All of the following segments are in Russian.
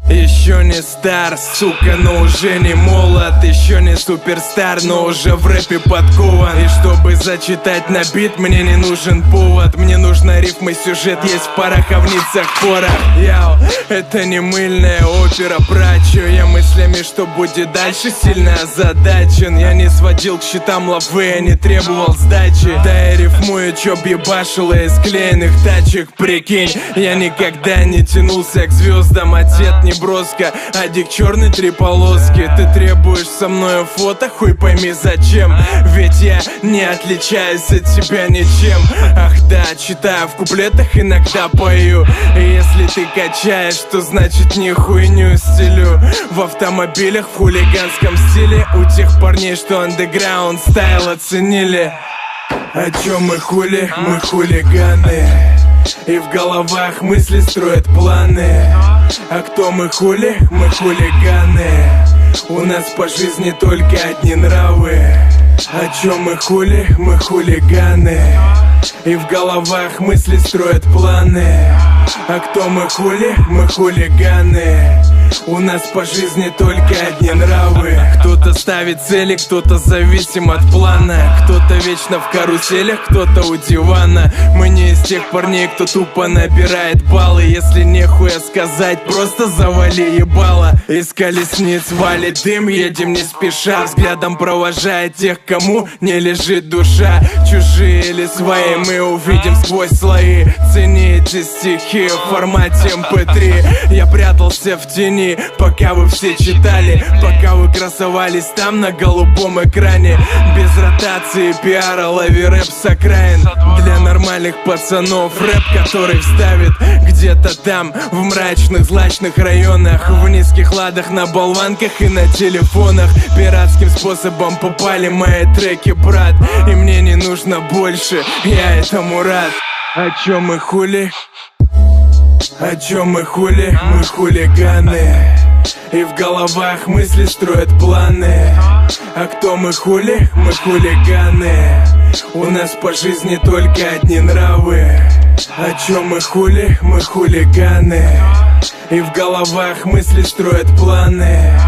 Еще не стар, сука, но уже не молод. Еще не суперстар, но уже в рэпе подкован. И чтобы зачитать на бит, мне не нужен повод. Мне нужна рифма, сюжет есть в пороховницах порох. Яу, это не мыльная опера, брачу. Я мыслями, что будет дальше, сильно озадачен. Я не сводил к счетам лавы, я не требовал сдачи. Да я рифмую, чё б ебашил из клеенных тачек, прикинь. Я никогда не тянулся к звездам, ответ не броско, адик черный 3 полоски. Ты требуешь со мною фото, хуй пойми зачем. Ведь я не отличаюсь от тебя ничем. Ах да, читаю в куплетах, иногда пою. И если ты качаешь, то значит не хуйню стилю. В автомобилях в хулиганском стиле у тех парней, что андеграунд стайл оценили. О чем мы хули? Мы хулиганы. И в головах мысли строят планы. А кто мы хули? Мы хулиганы. У нас по жизни только одни нравы. О чем мы хули? Мы хулиганы. И в головах мысли строят планы. А кто мы хули? Мы хулиганы. У нас по жизни только одни нравы. Кто-то ставит цели, кто-то зависим от плана. Кто-то вечно в каруселях, кто-то у дивана. Мы не из тех парней, кто тупо набирает баллы. Если нехуя сказать, просто завали ебало. Из колесниц валит дым, едем не спеша. Взглядом провожая тех, кому не лежит душа. Чужие или свои, мы увидим сквозь слои. Цените стихи в формате MP3. Я прятался в тени, пока вы все читали, пока вы красовались там на голубом экране. Без ротации пиара, лови рэп с окраин. Для нормальных пацанов рэп, который вставит где-то там, в мрачных, злачных районах. В низких ладах, на болванках и на телефонах. Пиратским способом попали мои треки, брат. И мне не нужно больше, я этому рад. О чем мы хули? О чем мы хули? Мы хулиганы. И в головах мысли строят планы. А кто мы хули? Мы хулиганы. У нас по жизни только одни нравы. О чем мы хули? Мы хулиганы. И в головах мысли строят планы.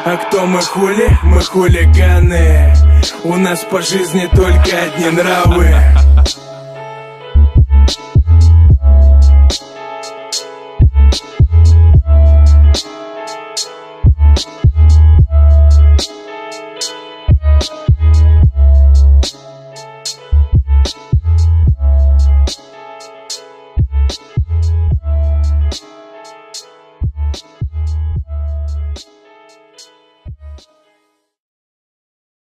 А кто мы хули? Мы хулиганы. У нас по жизни только одни нравы.